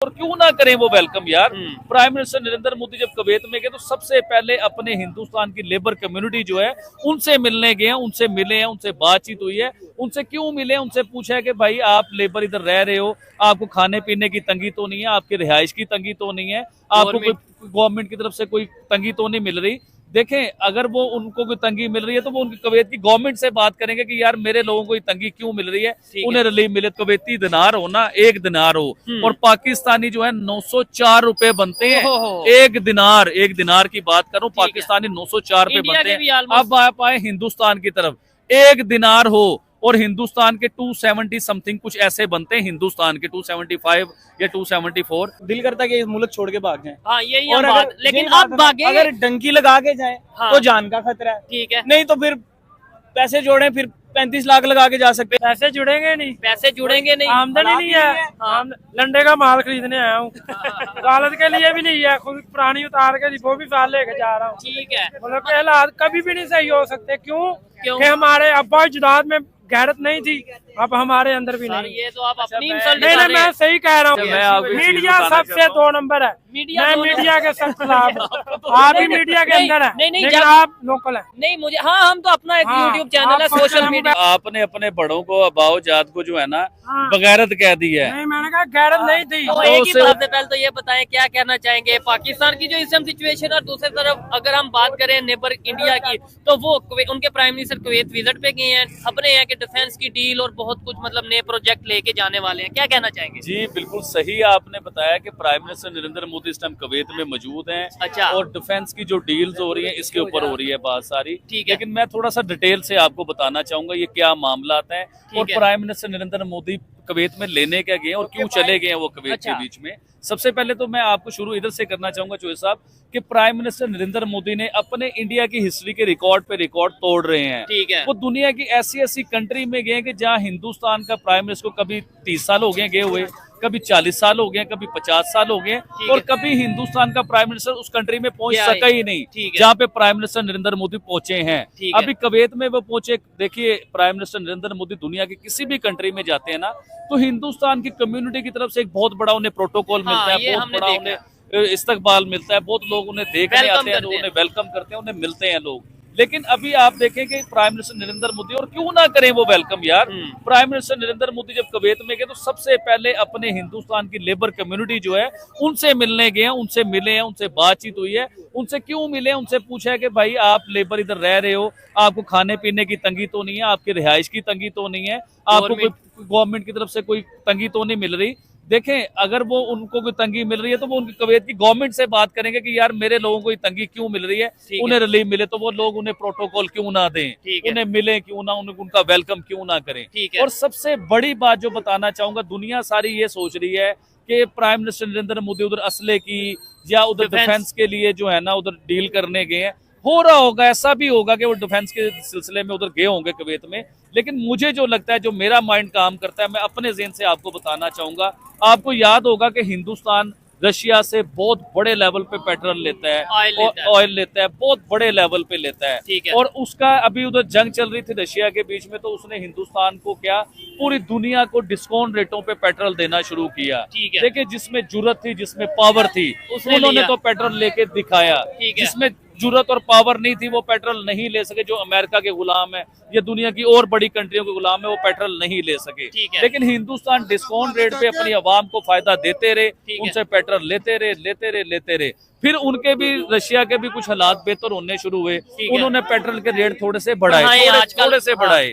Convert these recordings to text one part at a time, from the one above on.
और क्यों ना करें वो वेलकम यार। प्राइम मिनिस्टर नरेंद्र मोदी जब कुवैत में गए तो सबसे पहले अपने हिंदुस्तान की लेबर कम्युनिटी जो है उनसे मिलने गए हैं, उनसे मिले हैं, उनसे बातचीत हुई है। उनसे क्यों मिले, उनसे पूछा है कि भाई आप लेबर इधर रह रहे हो, आपको खाने पीने की तंगी तो नहीं है, आपकी रिहाइश की तंगी तो नहीं है, आपको कोई गवर्नमेंट की तरफ से कोई तंगी तो नहीं मिल रही। देखें, अगर वो उनको कोई तंगी मिल रही है तो वो उनकी कुवैत की गवर्नमेंट से बात करेंगे कि यार मेरे लोगों को ये तंगी क्यों मिल रही है, उन्हें रिलीफ मिले। कुवैती दिनार हो ना, 1 दिनार हो, और पाकिस्तानी जो है 904 रुपए बनते हैं। 1 दिनार की बात करूं, पाकिस्तानी 904 रुपए बनते हैं। अब आप आए हिंदुस्तान की तरफ, 1 दिनार हो और हिंदुस्तान के 270 समथिंग कुछ ऐसे बनते हैं, हिंदुस्तान के 275 या 274। दिल करता है कि मुल्क छोड़ के भाग जाए। हाँ, यही और बात, लेकिन आप भागे, अगर डंकी लगा के जाए तो जान का खतरा है, ठीक है, नहीं तो फिर पैसे जोड़े, फिर 35 लाख लगा के जा सकते हैं। पैसे जुड़ेंगे नहीं, आमदनी नहीं है, लंडे का माल खरीदने आया हूँ। गालत के लिए भी नहीं है, खुद पुरानी उतार के वो भी साल लेके जा रहा हूँ। ठीक है, मतलब के हालात कभी भी नहीं सही हो सकते। क्यों कि हमारे अब्बा जुदाद में गैरत नहीं थी, अब हमारे अंदर भी नहीं। ये तो आप अपनी इंसल्ट नहीं, मैं सही कह रहा हूँ। मीडिया सबसे 2 नंबर है। मैं मीडिया के सब खिलाफ हूँ। आप भी मीडिया के अंदर है, लेकिन आप लोकल है। नहीं, मुझे हम तो अपना एक यूट्यूब चैनल है, सोशल मीडिया। आपने अपने बड़ों को, अबाओ जात को जो है ना बगैरत कह दी है। नहीं, मैंने कहा गैरत नहीं थी। तो एक ही बात है, पहले तो ये बताएं क्या कहना चाहेंगे पाकिस्तान की जो इस टाइम सिचुएशन है, और दूसरी तरफ अगर हम बात करें नेबर इंडिया की, तो वो उनके प्राइम मिनिस्टर कुवैत विजिट पे गए हैं, खबरें हैं कि डिफेंस की डील और बहुत कुछ मतलब नए प्रोजेक्ट लेके जाने वाले हैं। क्या कहना चाहेंगे? जी बिल्कुल सही आपने बताया कि प्राइम मिनिस्टर नरेंद्र मोदी इस टाइम कुवैत में मौजूद हैं। अच्छा। और डिफेंस की जो डील्स हो रही हैं इसके ऊपर हो रही है बात सारी। ठीक है, लेकिन मैं थोड़ा सा डिटेल से आपको बताना चाहूंगा ये क्या मामला है और prime minister Narendra Modi Kuwait में लेने क्या गए और क्यों चले गए हैं वो कुवैत के बीच में। सबसे पहले तो मैं आपको शुरू इधर से करना चाहूंगा चौधरी साहब कि प्राइम मिनिस्टर नरेंद्र मोदी ने अपने इंडिया की हिस्ट्री के रिकॉर्ड पे रिकॉर्ड तोड़ रहे हैं। ठीक है, वो दुनिया की ऐसी ऐसी कंट्री में गए कि जहां हिंदुस्तान का प्राइम मिनिस्टर को कभी 30 साल हो गए हुए, कभी 40 साल हो गए, कभी 50 साल हो गए, और कभी हिंदुस्तान का प्राइम मिनिस्टर उस कंट्री में पहुंच सका ही नहीं जहां पे प्राइम मिनिस्टर नरेंद्र मोदी पहुंचे हैं। अभी कुवैत में वो पहुंचे। देखिए, प्राइम मिनिस्टर नरेंद्र मोदी दुनिया की किसी भी कंट्री में जाते हैं ना तो हिंदुस्तान की कम्युनिटी की तरफ से एक बहुत बड़ा उन्हें प्रोटोकॉल मिलता है, बहुत बड़ा उन्हें इस्तकबाल मिलता है, बहुत लोग उन्हें देखने आते हैं, उन्हें वेलकम करते हैं, उन्हें मिलते हैं लोग। लेकिन अभी आप देखें कि प्राइम मिनिस्टर नरेंद्र मोदी, और क्यों ना करें वो वेलकम यार। प्राइम मिनिस्टर नरेंद्र मोदी जब कुवैत में गए तो सबसे पहले अपने हिंदुस्तान की लेबर कम्युनिटी जो है उनसे मिलने गए हैं, उनसे मिले हैं, उनसे बातचीत हुई है। उनसे क्यों मिले, उनसे पूछा है कि भाई आप लेबर इधर रह रहे हो, आपको खाने पीने की तंगी तो नहीं है, आपकी रिहाइश की तंगी तो नहीं है, आपको कोई गवर्नमेंट की तरफ से कोई तंगी तो नहीं मिल रही। देखें, अगर वो उनको कोई तंगी मिल रही है तो वो उनकी कुवैत की गवर्नमेंट से बात करेंगे कि यार मेरे लोगों को ये तंगी क्यों मिल रही है, उन्हें रिलीफ मिले। तो वो लोग उन्हें प्रोटोकॉल क्यों ना दें, उन्हें मिले क्यों ना, उनका वेलकम क्यों ना करें। और सबसे बड़ी बात जो बताना चाहूंगा, दुनिया सारी ये सोच रही है कि प्राइम मिनिस्टर नरेंद्र मोदी उधर असले की या उधर डिफेंस के लिए जो है ना उधर डील करने गए हैं। हो रहा होगा, ऐसा भी होगा कि वो डिफेंस के सिलसिले में उधर गए होंगे कुवैत में। लेकिन मुझे जो लगता है, जो मेरा माइंड काम करता है, मैं अपने ज़हन से आपको बताना चाहूंगा। आपको याद होगा कि हिंदुस्तान रशिया से बहुत बड़े लेवल पे पेट्रोल लेता है, ऑयल लेता है, बहुत बड़े लेवल पे लेता है। और उसका अभी उधर जंग चल रही थी रशिया के बीच में, तो उसने हिंदुस्तान को क्या, पूरी दुनिया को डिस्काउंट रेटों पे पेट्रोल देना शुरू किया। देखिए, जिसमें जुर्रत थी, जिसमें पावर थी, उन्होंने तो पेट्रोल लेके दिखाया। जिसमें जुर्रत और पावर नहीं थी वो पेट्रोल नहीं ले सके। जो अमेरिका के गुलाम है या दुनिया की और बड़ी कंट्रियों के गुलाम है, वो पेट्रोल नहीं ले सके। लेकिन हिंदुस्तान डिस्काउंट रेट पे अपनी आवाम को फायदा देते रहे, उनसे पेट्रोल लेते रहे। फिर उनके भी, रशिया के भी कुछ हालात बेहतर होने शुरू हुए, उन्होंने पेट्रोल के रेट थोड़े से बढ़ाए।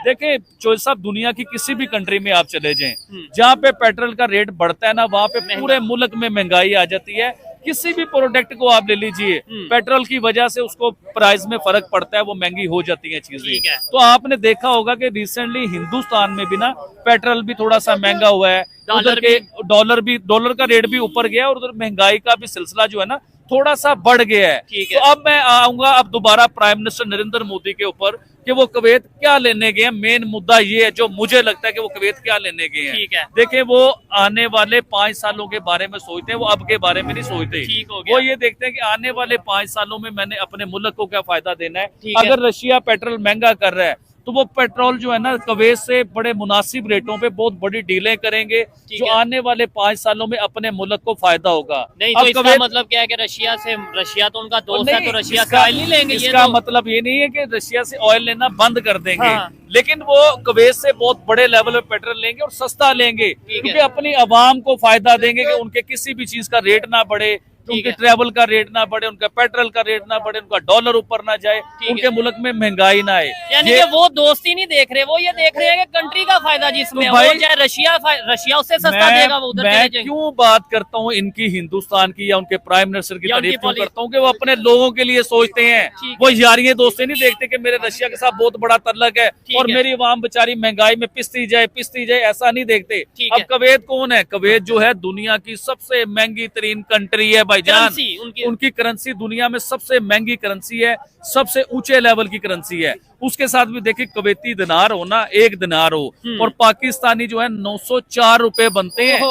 देखें चौधरी साहब, दुनिया की किसी भी कंट्री में आप चले जाएं, जहाँ पे पेट्रोल का रेट बढ़ता है ना, वहाँ पे पूरे मुल्क में महंगाई आ जाती है। किसी भी प्रोडक्ट को आप ले लीजिए, पेट्रोल की वजह से उसको प्राइस में फर्क पड़ता है, वो महंगी हो जाती है चीजें। तो आपने देखा होगा कि रिसेंटली हिंदुस्तान में भी ना पेट्रोल भी थोड़ा सा महंगा हुआ है, उधर के डॉलर का रेट भी ऊपर गया, और उधर महंगाई का भी सिलसिला जो है ना थोड़ा सा बढ़ गया है। तो अब मैं आऊंगा अब दोबारा प्राइम मिनिस्टर नरेंद्र मोदी के ऊपर कि वो कुवैत क्या लेने गए हैं। मेन मुद्दा ये है जो मुझे लगता है कि वो कुवैत क्या लेने गए हैं। देखिए, वो आने वाले 5 सालों के बारे में सोचते हैं, वो अब के बारे में नहीं सोचते। वो ये देखते हैं कि आने वाले 5 सालों में मैंने अपने मुल्क को क्या फायदा देना है। अगर रशिया पेट्रोल महंगा कर रहा है, तो वो पेट्रोल जो है ना कुवैत से बड़े मुनासिब रेटों पे बहुत बड़ी डीलें करेंगे, जो आने वाले 5 सालों में अपने मुल्क को फायदा होगा। नहीं तो इसका मतलब क्या है कि रशिया तो उनका दोस्त है, तो रशिया से ऑयल नहीं लेंगे। इसका मतलब ये नहीं है कि रशिया से ऑयल लेना बंद कर देंगे, लेकिन वो कुवैत से बहुत बड़े लेवल पे पेट्रोल लेंगे और सस्ता लेंगे, क्योंकि अपनी आवाम को फायदा देंगे कि उनके किसी भी चीज का रेट ना बढ़े, उनके ट्रैवल का रेट ना बढ़े, उनका पेट्रोल का रेट ना बढ़े, उनका डॉलर ऊपर ना जाए, उनके मुल्क में महंगाई ना आए। यानी कि वो दोस्ती नहीं देख रहे, वो ये देख रहे हैं कि कंट्री का फायदा जिसमें तो हो जाए, रशिया उससे सस्ता देगा, वो उधर मैं क्यों बात करता हूँ इनकी हिंदुस्तान की या उनके प्राइम मिनिस्टर की तारीफ क्यों करता हूँ कि वो अपने लोगों के लिए सोचते हैं, वो यारियां दोस्ती नहीं देखते कि मेरे रशिया के साथ बहुत बड़ा तल्लक है और मेरी आवाम बेचारी महंगाई में पिसती जाए, ऐसा नहीं देखते। अब कुवैत कौन है? कुवैत जो है दुनिया की सबसे महंगी तरीन कंट्री है भाईजान, उनकी करेंसी दुनिया में सबसे महंगी करेंसी है, सबसे ऊंचे लेवल की करेंसी है। उसके साथ भी देखिए कुवैती दिनार हो ना, 1 दिनार हो, और पाकिस्तानी जो है 904 रुपए बनते हैं।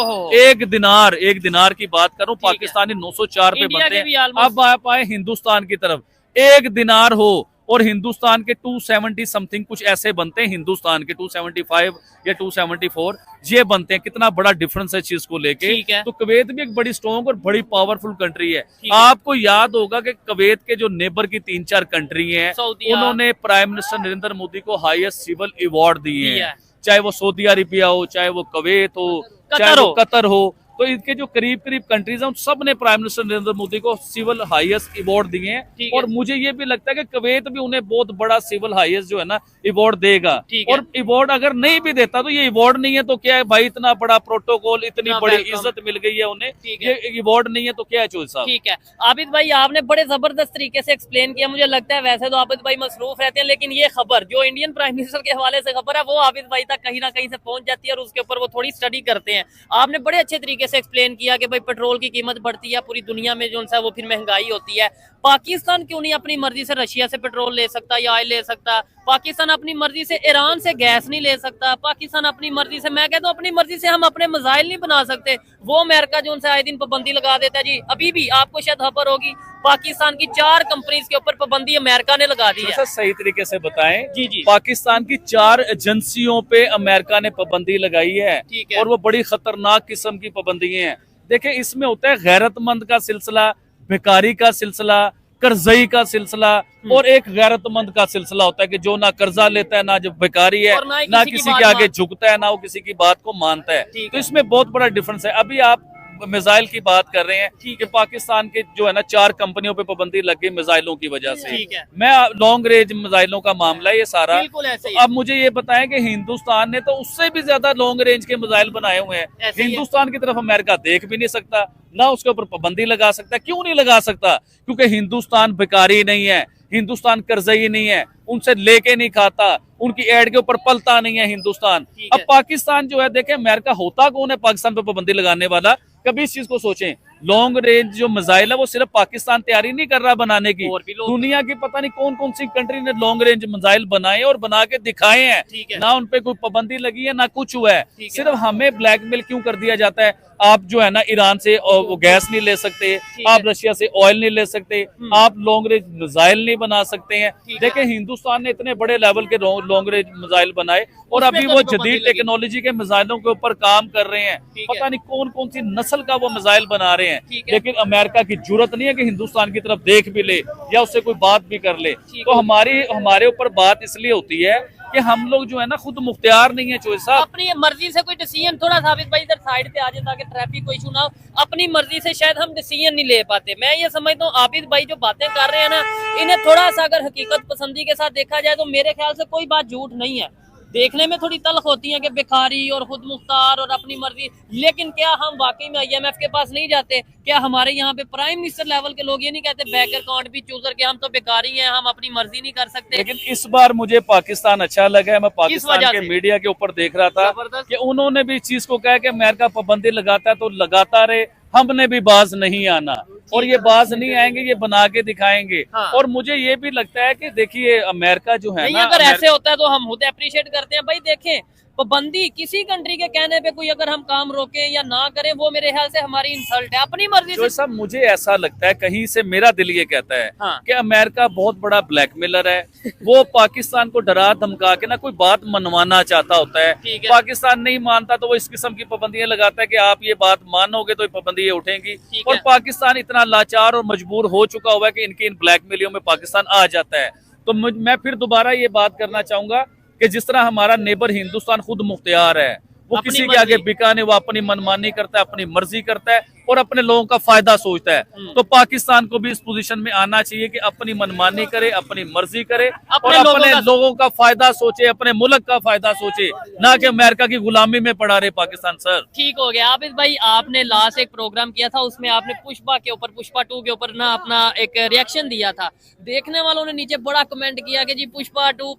1 दिनार की बात करूं, पाकिस्तानी 904 रुपए बनते हैं। अब आप आए हिंदुस्तान की तरफ, 1 दिनार हो और हिंदुस्तान के 270 समथिंग कुछ ऐसे बनते हैं, हिंदुस्तान के 275 या 274 ये बनते हैं। कितना बड़ा डिफरेंस है चीज को लेके। तो कुवैत भी एक बड़ी स्ट्रॉन्ग और बड़ी पावरफुल कंट्री है। आपको याद होगा कि कुवैत के जो नेबर की 3-4 कंट्री हैं, उन्होंने प्राइम मिनिस्टर नरेंद्र मोदी को हाईएस्ट सिविल अवार्ड दिए हैं, चाहे वो सऊदी अरेबिया हो, चाहे वो कुवैत हो, चाहे वो कतर हो। तो इनके जो करीब कंट्रीज हैं उन सब ने प्राइम मिनिस्टर नरेंद्र मोदी को सिविल हाईएस्ट अवार्ड दिए हैं, और मुझे ये भी लगता है कि कुवैत भी उन्हें बहुत बड़ा सिविल हाईएस्ट जो है ना अवार्ड देगा। और अवार्ड अगर नहीं भी देता तो ये अवार्ड नहीं है तो क्या है भाई, इतना बड़ा प्रोटोकॉल, इतनी बड़ी इज्जत मिल गई है उन्हें, ये अवार्ड नहीं है तो क्या है चौधरी साहब। ठीक है आबिद भाई, आपने बड़े जबरदस्त तरीके से एक्सप्लेन किया। मुझे लगता है वैसे तो आबिद भाई मसरूफ रहते हैं, लेकिन ये खबर जो इंडियन प्राइम मिनिस्टर के हवाले से खबर है वो आबिद भाई तक कहीं ना कहीं से पहुंच जाती है और उसके ऊपर वो थोड़ी स्टडी करते हैं। आपने बड़े अच्छे तरीके से एक्सप्लेन किया कि भाई पेट्रोल की कीमत बढ़ती है, पूरी दुनिया में जो सा वो फिर महंगाई होती है। पाकिस्तान क्यों नहीं अपनी मर्जी से रशिया से पेट्रोल ले सकता या ऑयल ले सकता? पाकिस्तान अपनी मर्जी से ईरान से गैस नहीं ले सकता? पाकिस्तान अपनी मर्जी से, मैं कहता हूँ अपनी मर्जी से हम अपने मिसाइल नहीं बना सकते? वो अमेरिका जो उनसे आए दिन पाबंदी लगा देता है जी। अभी भी आपको शायद खबर होगी पाकिस्तान की 4 कंपनीज के ऊपर पाबंदी अमेरिका ने लगा दी है। सही तरीके से बताएं जी। पाकिस्तान की 4 एजेंसियों पे अमेरिका ने पाबंदी लगाई है, और वो बड़ी खतरनाक किस्म की पाबंदी है। देखिए इसमें होता है गैरतमंद का सिलसिला, भिखारी का सिलसिला, कर्जई का सिलसिला, और एक गैरतमंद का सिलसिला होता है कि जो ना कर्जा लेता है, ना जो भिखारी है, ना किसी के आगे झुकता है, ना वो किसी की बात को मानता है। तो इसमें बहुत बड़ा डिफरेंस है। अभी आप मिसाइल की बात कर रहे हैं कि पाकिस्तान के जो है ना 4 कंपनियों पे पाबंदी लग गई मिसाइलों की वजह से। मैं लॉन्ग रेंज मिसाइलों का मामला है ये सारा। तो अब मुझे ये बताएं कि हिंदुस्तान ने तो उससे भी ज्यादा लॉन्ग रेंज के मिसाइल बनाए हुए हैं। हिंदुस्तान की तरफ अमेरिका देख भी नहीं सकता, ना उसके ऊपर पाबंदी लगा सकता। क्यों नहीं लगा सकता? क्योंकि हिंदुस्तान भिखारी नहीं है, हिंदुस्तान कर्जई नहीं है, उनसे लेके नहीं खाता, उनकी एड के ऊपर पलता नहीं है हिंदुस्तान। अब पाकिस्तान जो है, देखें अमेरिका होता कौन है पाकिस्तान पे पाबंदी लगाने वाला? कभी इस चीज को सोचें। लॉन्ग रेंज जो मिसाइल है वो सिर्फ पाकिस्तान तैयारी नहीं कर रहा बनाने की, दुनिया की पता नहीं कौन कौन सी कंट्री ने लॉन्ग रेंज मिसाइल बनाए और बना के दिखाए हैं। ना उन पे कोई पाबंदी लगी है, ना कुछ हुआ है। सिर्फ हमें ब्लैकमेल क्यों कर दिया जाता है? आप जो है ना ईरान से वो गैस नहीं ले सकते, आप रशिया से ऑयल नहीं ले सकते, आप लॉन्ग रेंज मिसाइल नहीं बना सकते हैं। देखें हिंदुस्तान ने इतने बड़े लेवल के लॉन्ग रेंज मिसाइल बनाए और अभी वो जदीद टेक्नोलॉजी के मिसाइलों के ऊपर काम कर रहे हैं। पता नहीं कौन कौन सी नस्ल का वो मिसाइल बना रहे हैं, लेकिन अमेरिका की जरूरत नहीं है कि हिंदुस्तान की तरफ देख भी ले या उससे कोई बात भी कर ले। तो हमारे ऊपर बात इसलिए होती है कि हम लोग जो है ना खुद मुख्तियार नहीं है चौधरी साहब। अपनी मर्जी से कोई डिसीजन, थोड़ा साबित भाई इधर साइड पे आ जाए ताकि ट्रैफिक को इशू ना हो। अपनी मर्जी से शायद हम डिसीजन नहीं ले पाते। मैं ये समझता हूँ आबिद भाई जो बातें कर रहे हैं ना, इन्हें थोड़ा सा अगर हकीकत पसंदी के साथ देखा जाए तो मेरे ख्याल से कोई बात झूठ नहीं है। देखने में थोड़ी तल्ख होती है कि भिखारी और खुद मुख्तार और अपनी मर्जी, लेकिन क्या हम वाकई में IMF के पास नहीं जाते? क्या हमारे यहाँ पे प्राइम मिनिस्टर लेवल के लोग ये नहीं कहते बैंक अकाउंट भी चूजर के हम तो भिखारी हैं, हम अपनी मर्जी नहीं कर सकते? लेकिन इस बार मुझे पाकिस्तान अच्छा लगा है। मैं पाकिस्तान के मीडिया के ऊपर देख रहा था कि उन्होंने भी इस चीज को कहा कि अमेरिका पाबंदी लगाता है तो लगाता रहे, हमने भी बाज नहीं आना, और ये बाज नहीं आएंगे, ये बना के दिखाएंगे। और मुझे ये भी लगता है कि देखिए अमेरिका जो है ना, अगर ऐसे होता है तो हम खुद अप्रिशिएट करते हैं। भाई देखें पाबंदी किसी कंट्री के कहने पे कोई अगर हम काम रोके या ना करें वो मेरे ख्याल से हमारी इंसल्ट है। अपनी मर्जी जो से सब मुझे ऐसा लगता है, कहीं से मेरा दिल ये कहता है हाँ। कि अमेरिका बहुत बड़ा ब्लैकमेलर है। वो पाकिस्तान को डरा धमका के ना कोई बात मनवाना चाहता होता है। ठीक है। पाकिस्तान नहीं मानता तो वो इस किस्म की पाबंदियां लगाता है कि आप ये बात मानोगे तो ये पाबंदियां उठेंगी। ठीक और है। पाकिस्तान इतना लाचार और मजबूर हो चुका हुआ है कि इनकी इन ब्लैकमेलियों में पाकिस्तान आ जाता है। तो मैं फिर दोबारा ये बात करना चाहूंगा कि जिस तरह हमारा नेबर हिंदुस्तान खुद मुख्तियार है, वो अपनी किसी के आगे मर्जी। बिका नहीं, वो अपनी मनमानी करता है, अपनी मर्जी करता है और अपने लोगों का फायदा सोचता है। तो पाकिस्तान को भी इस पोजीशन में आना चाहिए कि अपनी मनमानी करे, अपनी मर्जी करे और अपने लोगों का फायदा सोचे, अपने मुल्क का फायदा सोचे, ना कि अमेरिका की गुलामी में पड़ा रहे पाकिस्तान। सर ठीक हो गया। आबिद भाई, आपने लास्ट एक प्रोग्राम किया था, उसमें आपने पुष्पा के ऊपर, पुष्पा 2 के ऊपर ना अपना एक रिएक्शन दिया था। देखने वालों ने नीचे बड़ा कमेंट किया कि जी पुष्पा 2,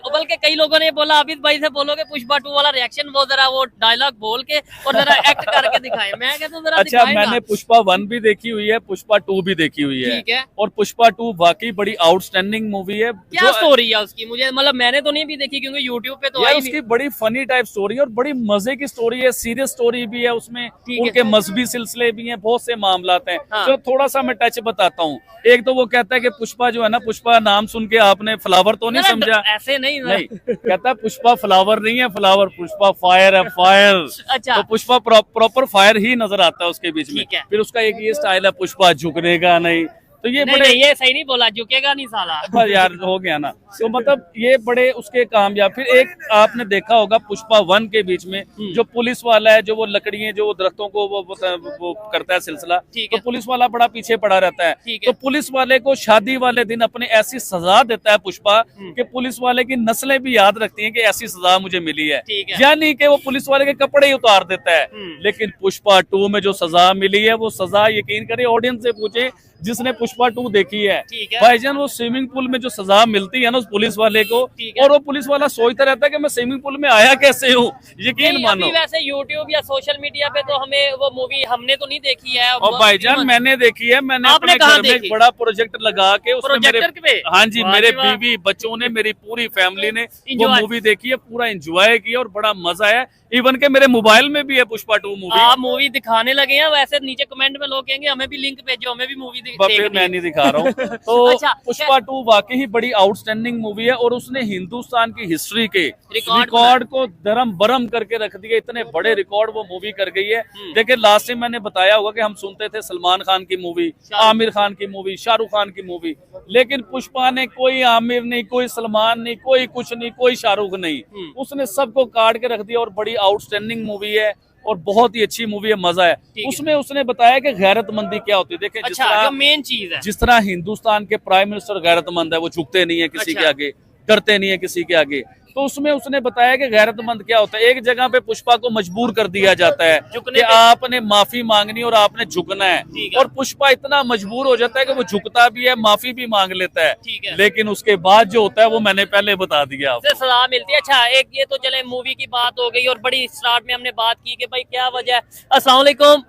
बल्कि कई लोगों ने बोला आबिद भाई से बोलो कि पुष्पा 2 वाला रिएक्शन वो जरा वो डायलॉग बोल के और जरा एक्ट करके दिखाए। मैं कहता हूं जरा अच्छा, मैंने पुष्पा 1 भी देखी हुई है, पुष्पा 2 भी देखी हुई है। ठीक है। और पुष्पा 2 वाकई बड़ी आउटस्टैंडिंग मूवी है। क्या स्टोरी है उसकी? मुझे मतलब मैंने तो नहीं भी देखी क्योंकि यूट्यूब पे तो आई उसकी नहीं। बड़ी फनी टाइप स्टोरी है और बड़ी मजे की स्टोरी है, सीरियस स्टोरी भी है उसमें, उनके मजहबी सिलसिले भी हैं, बहुत से मामलात हैं। हाँ। तो थोड़ा सा मैं टच बताता हूँ। एक तो वो कहता है कि पुष्पा जो है ना, पुष्पा नाम सुन के आपने फ्लावर तो नहीं समझा? ऐसे नहीं कहता है पुष्पा फ्लावर नहीं है, फ्लावर पुष्पा फायर है, फायर। अच्छा। तो पुष्पा प्रॉपर फायर ही नजर आता है उसके बीच में। फिर उसका एक ये स्टाइल है, पुष्पा झुकने का नहीं। तो ये नहीं, बड़े नहीं, ये सही नहीं बोला, झुकेगा नहीं साला। बस यार हो गया ना। तो मतलब ये बड़े उसके कामयाब। फिर एक आपने देखा होगा पुष्पा 1 के बीच में जो पुलिस वाला है, जो वो लकड़ियां जो दरख्तों को वो करता है सिलसिला, तो पुलिस वाला बड़ा पीछे पड़ा रहता है। तो पुलिस वाले को शादी वाले दिन अपने ऐसी सजा देता है पुष्पा कि पुलिस वाले की नस्लें भी याद रखती हैं कि ऐसी सजा मुझे मिली है, यानी कि वो पुलिस वाले के कपड़े ही उतार देता है। लेकिन पुष्पा 2 में जो सजा मिली है, वो सजा यकीन करे, ऑडियंस से पूछे जिसने पुष्पा 2 देखी है भाईजान, वो स्विमिंग पूल में जो सजा मिलती है ना उस पुलिस वाले को, और वो पुलिस वाला सोचता रहता है कि मैं स्विमिंग पूल में आया कैसे हूँ। यकीन मानो वैसे यूट्यूब या सोशल मीडिया पे तो हमें वो मूवी हमने तो नहीं देखी है। और भाईजान मैंने देखी है, मैंने अपने घर में एक बड़ा प्रोजेक्ट लगा के उसमें मेरे, हाँ जी, मेरे बीवी बच्चों ने, मेरी पूरी फैमिली ने वो मूवी देखी है, पूरा एंजॉय किया और बड़ा मजा आया। इवन के मेरे मोबाइल में भी है पुष्पा 2 मूवी। आप मूवी दिखाने लगे हैं, वैसे नीचे कमेंट में लोग कहेंगे हमें भी लिंक भेजो, हमें भी मूवी मैं नहीं दिखा रहा हूँ। तो अच्छा, पुष्पा 2 वाकई ही बड़ी आउटस्टैंडिंग मूवी है और उसने हिंदुस्तान की हिस्ट्री के रिकॉर्ड को दरम बरम करके रख दिया। इतने बड़े रिकॉर्ड वो मूवी कर गई है। देखिए लास्ट टाइम मैंने बताया होगा कि हम सुनते थे सलमान खान की मूवी, आमिर खान की मूवी, शाहरुख खान की मूवी, लेकिन पुष्पा ने कोई आमिर नहीं, कोई सलमान नहीं, कोई कुछ नहीं, कोई शाहरुख नहीं, उसने सबको काट के रख दिया और बड़ी आउटस्टैंडिंग मूवी है और बहुत ही अच्छी मूवी है, मजा है। उसमें उसने बताया कि गैरतमंदी क्या होती है। देखिए अच्छा, मेन चीज है, जिस तरह हिंदुस्तान के प्राइम मिनिस्टर गैरतमंद है, वो झुकते नहीं है किसी के आगे, डरते नहीं है किसी के आगे, तो उसमें उसने बताया कि गैरतमंद क्या होता है। एक जगह पे पुष्पा को मजबूर कर दिया जाता है कि आपने माफी मांगनी और आपने झुकना है, और पुष्पा इतना मजबूर हो जाता है कि वो झुकता भी है, माफी भी मांग लेता है, लेकिन उसके बाद जो होता है वो मैंने पहले बता दिया, सलाह मिलती है। अच्छा, एक ये तो चले मूवी की बात हो गई और बड़ी स्टार्ट में हमने बात की कि भाई क्या वजह है। अस्सलाम वालेकुम।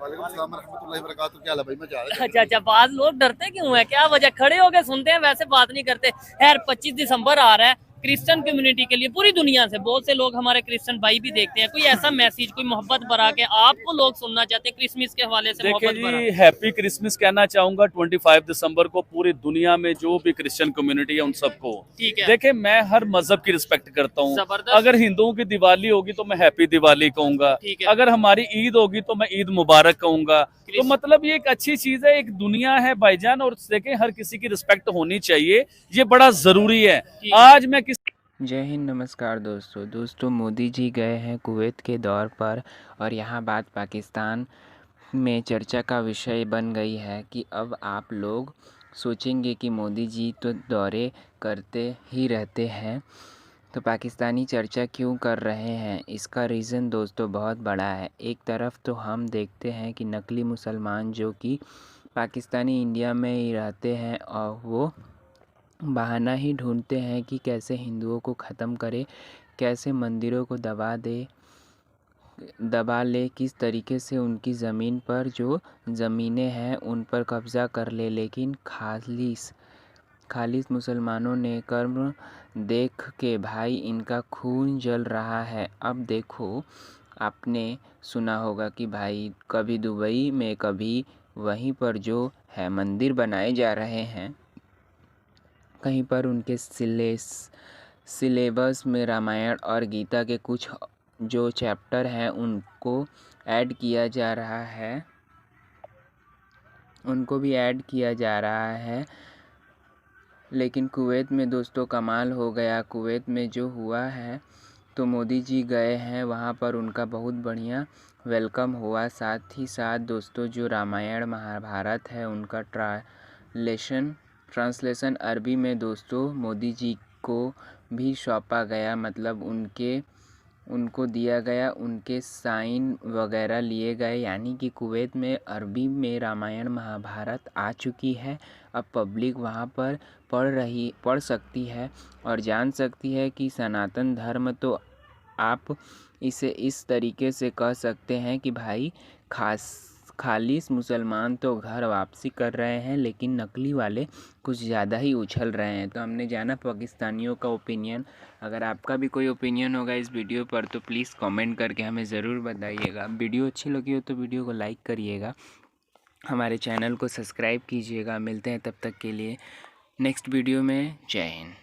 अच्छा, बाद लोग डरते क्यों है, क्या वजह? खड़े हो गए सुनते हैं, वैसे बात नहीं करते। खैर 25 दिसंबर आ रहा है, क्रिश्चियन कम्युनिटी के लिए पूरी दुनिया से बहुत से लोग हमारे क्रिश्चियन भाई भी देखते हैं। कोई ऐसा मैसेज, कोई मोहब्बत भरा के आपको लोग सुनना चाहते हैं क्रिसमस के हवाले से? देखिए जी, हैप्पी क्रिसमस कहना चाहूंगा 25 दिसंबर को पूरी दुनिया में जो भी क्रिश्चियन कम्युनिटी है उन सबको। देखिए मैं हर मजहब की रिस्पेक्ट करता हूँ। अगर हिंदुओं की दिवाली होगी तो मैं हैप्पी दिवाली कहूंगा, अगर हमारी ईद होगी तो मैं ईद मुबारक कहूंगा। तो मतलब ये एक अच्छी चीज है, एक दुनिया है भाईजान, और देखें हर किसी की रिस्पेक्ट होनी चाहिए, ये बड़ा जरूरी है। आज मैं जय हिंद, नमस्कार दोस्तों मोदी जी गए हैं कुवैत के दौर पर और यहाँ बात पाकिस्तान में चर्चा का विषय बन गई है कि अब आप लोग सोचेंगे कि मोदी जी तो दौरे करते ही रहते हैं, तो पाकिस्तानी चर्चा क्यों कर रहे हैं? इसका रीज़न दोस्तों बहुत बड़ा है। एक तरफ तो हम देखते हैं कि नकली मुसलमान जो कि पाकिस्तानी इंडिया में ही रहते हैं और वो बहाना ही ढूंढते हैं कि कैसे हिंदुओं को ख़त्म करे, कैसे मंदिरों को दबा ले, किस तरीके से उनकी ज़मीन खालिस मुसलमानों ने कर्म देख के भाई इनका खून जल रहा है। अब देखो, आपने सुना होगा कि भाई कभी दुबई में, कभी वहीं पर जो है मंदिर बनाए जा रहे हैं, कहीं पर उनके सिलेबस में रामायण और गीता के कुछ जो चैप्टर हैं उनको ऐड किया जा रहा है, उनको भी ऐड किया जा रहा है। लेकिन कुवैत में दोस्तों कमाल हो गया। कुवैत में जो हुआ है, तो मोदी जी गए हैं वहाँ पर, उनका बहुत बढ़िया वेलकम हुआ। साथ ही साथ दोस्तों जो रामायण महाभारत है उनका ट्रांसलेशन अरबी में दोस्तों मोदी जी को भी सौंपा गया, मतलब उनको दिया गया, उनके साइन वगैरह लिए गए। यानी कि कुवैत में अरबी में रामायण महाभारत आ चुकी है। अब पब्लिक वहाँ पर पढ़ सकती है और जान सकती है कि सनातन धर्म, तो आप इसे इस तरीके से कह सकते हैं कि भाई खालिस मुसलमान तो घर वापसी कर रहे हैं, लेकिन नकली वाले कुछ ज़्यादा ही उछल रहे हैं। तो हमने जाना पाकिस्तानियों का ओपिनियन। अगर आपका भी कोई ओपिनियन होगा इस वीडियो पर तो प्लीज़ कमेंट करके हमें ज़रूर बताइएगा। वीडियो अच्छी लगी हो तो वीडियो को लाइक करिएगा, हमारे चैनल को सब्सक्राइब कीजिएगा। मिलते हैं तब तक के लिए नेक्स्ट वीडियो में। जय हिंद।